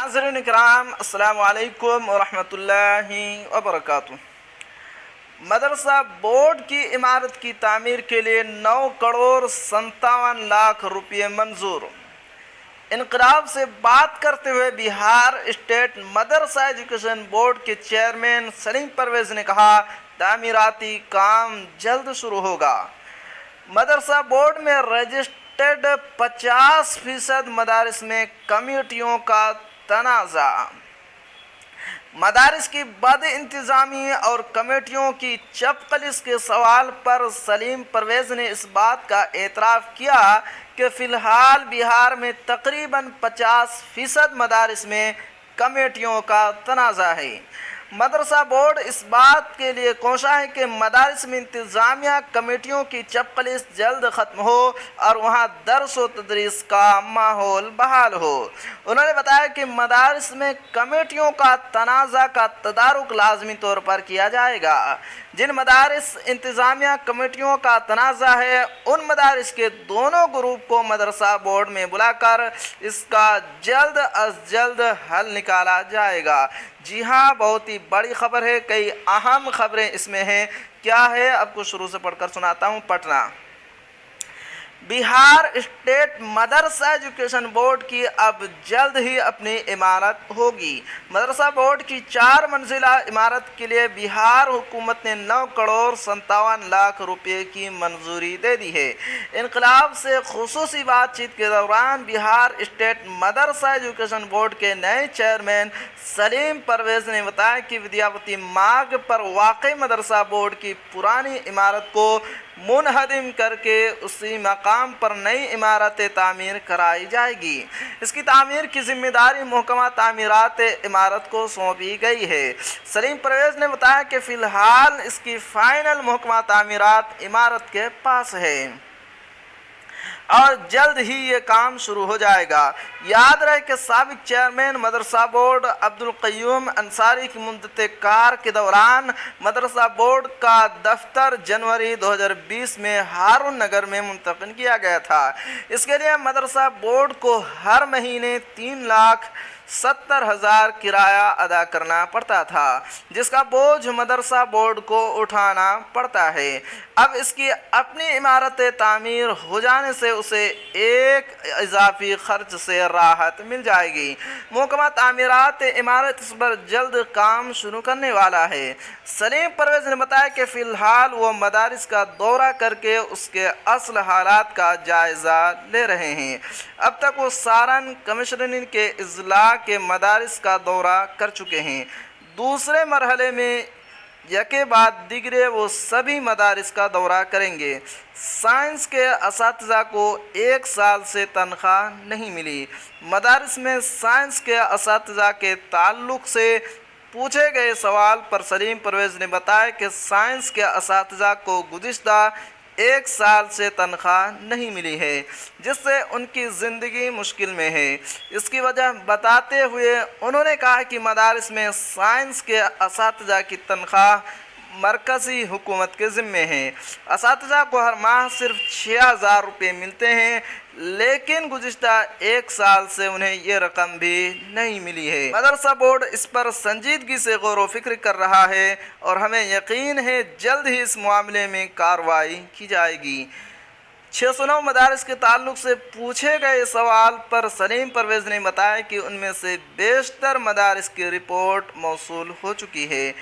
नाज़रीन इकराम, अस्सलाम वालेकुम वरहमतुल्लाहि वबरकातुहू। मदरसा बोर्ड की इमारत की तामीर के लिए 9 करोड़ 57 लाख रुपये मंजूर। इनकलाब से बात करते हुए बिहार स्टेट मदरसा एजुकेशन बोर्ड के चेयरमैन सलीम परवेज़ ने कहा, तामीराती काम जल्द शुरू होगा। मदरसा बोर्ड में रजिस्टर्ड 50% मदारिस में कमेटियों का तनाज़ा। मदारिस की बद इंतज़ामी और कमेटियों की चपकलिस के सवाल पर सलीम परवेज़ ने इस बात का एतराफ़ किया कि फ़िलहाल बिहार में तकरीबन 50% मदारिस में कमेटियों का तनाज़ा है। मदरसा बोर्ड इस बात के लिए कोशा है कि मदारिस में इंतज़ामिया कमेटियों की चपकलिस जल्द ख़त्म हो और वहाँ दर्स व तदरीस का माहौल बहाल हो। उन्होंने बताया कि मदारिस में कमेटियों का तनाज़ा का तदारुक लाजमी तौर पर किया जाएगा। जिन मदारिस इंतज़ामिया कमेटियों का तनाज़ा है, उन मदारिस के दोनों ग्रुप को मदरसा बोर्ड में बुलाकर इसका जल्द अज जल्द हल निकाला जाएगा। जी हाँ, बहुत ही बड़ी खबर है, कई अहम खबरें इसमें हैं। क्या है, आपको शुरू से पढ़कर सुनाता हूँ। पटना बिहार स्टेट मदरसा एजुकेशन बोर्ड की अब जल्द ही अपनी इमारत होगी। मदरसा बोर्ड की 4 मंजिला इमारत के लिए बिहार हुकूमत ने 9 करोड़ 57 लाख रुपए की मंजूरी दे दी है। इनकलाब से खुसूसी बातचीत के दौरान बिहार स्टेट मदरसा एजुकेशन बोर्ड के नए चेयरमैन सलीम परवेज़ ने बताया कि विद्यापति मार्ग पर वाक़ई मदरसा बोर्ड की पुरानी इमारत को मुनहदिम करके उसी मकाम पर नई इमारत तामीर कराई जाएगी। इसकी तामीर की जिम्मेदारी महकमा तामीरात इमारत को सौंपी गई है। सलीम परवेज़ ने बताया कि फ़िलहाल इसकी फ़ाइनल महकमा तामीरात इमारत के पास है और जल्द ही ये काम शुरू हो जाएगा। याद रहे कि साबिक चेयरमैन मदरसा बोर्ड अब्दुल क़य्यूम अंसारी की मुद्दत कार के दौरान मदरसा बोर्ड का दफ्तर जनवरी 2020 में हारून नगर में मुंतकिल किया गया था। इसके लिए मदरसा बोर्ड को हर महीने 3,70,000 किराया अदा करना पड़ता था, जिसका बोझ मदरसा बोर्ड को उठाना पड़ता है। अब इसकी अपनी इमारत तामीर हो जाने से उसे एक इजाफी खर्च से राहत मिल जाएगी। महकमा तामीरात इमारत इस पर जल्द काम शुरू करने वाला है। सलीम परवेज़ ने बताया कि फ़िलहाल वो मदारिस का दौरा करके उसके असल हालात का जायज़ा ले रहे हैं। अब तक वो सारन कमिश्नरिंग के इजला के मदारिस का दौरा कर चुके हैं। दूसरे मरहले में यके बाद दिगरे वो सभी मदारिस का दौरा करेंगे। साइंस के असातिज़ा को 1 साल से तनख्वाह नहीं मिली। मदारिस में साइंस के असातिज़ा के ताल्लुक़ से पूछे गए सवाल पर सलीम परवेज़ ने बताया कि साइंस के असातिज़ा को गुज़िश्ता 1 साल से तनख्वाह नहीं मिली है, जिससे उनकी ज़िंदगी मुश्किल में है। इसकी वजह बताते हुए उन्होंने कहा कि मदारिस में साइंस के असातिज़ा की तनख्वाह मरकज़ी हुकूमत के ज़िम्मे है। असातिज़ा को हर माह सिर्फ 6,000 रुपये मिलते हैं, लेकिन गुज़िश्ता 1 साल से उन्हें ये रकम भी नहीं मिली है। मदरसा बोर्ड इस पर संजीदगी से गौर व फिक्र कर रहा है और हमें यकीन है जल्द ही इस मामले में कार्रवाई की जाएगी। 609 मदारिस के ताल्लुक़ से पूछे गए सवाल पर सलीम परवेज़ ने बताया कि उनमें से बेशतर मदारिस की रिपोर्ट मौसूल हो चुकी है।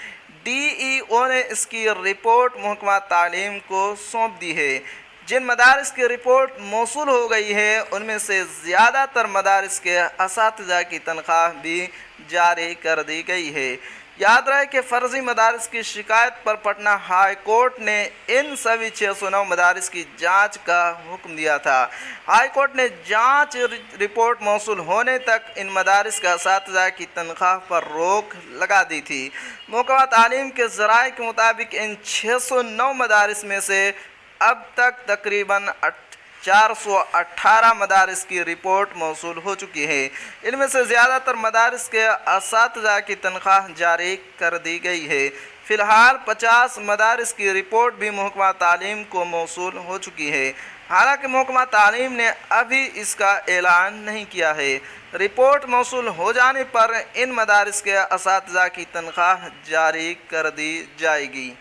DEO ने इसकी रिपोर्ट महकमा तालीम को सौंप दी है। जिन मदारिस की रिपोर्ट मौसूल हो गई है, उनमें से ज़्यादातर मदारिस के असातिज़ा की तनख्वाह भी जारी कर दी गई है। याद रहे कि फ़र्ज़ी मदारिस की शिकायत पर पटना हाई कोर्ट ने इन सभी 609 मदारिस की जांच का हुक्म दिया था। हाई कोर्ट ने जांच रिपोर्ट मौसूल होने तक इन मदारिस का असातिज़ा की तनख्वाह पर रोक लगा दी थी। महकमा तालीम के ज़राए के मुताबिक इन 609 मदारिस में से अब तक तकरीबन 418 मदारिस की रिपोर्ट मौसूल हो चुकी है। इनमें से ज़्यादातर मदारिस के असातिज़ा की तनख्वाह जारी कर दी गई है। फ़िलहाल 50 मदारिस की रिपोर्ट भी महकमा तालीम को मौसूल हो चुकी है। حالانکہ محکمہ تعلیم نے ابھی اس کا اعلان نہیں کیا ہے۔ رپورٹ موصول ہو جانے پر ان مدارس کے اساتذہ کی تنخواہ جاری کر دی جائے گی۔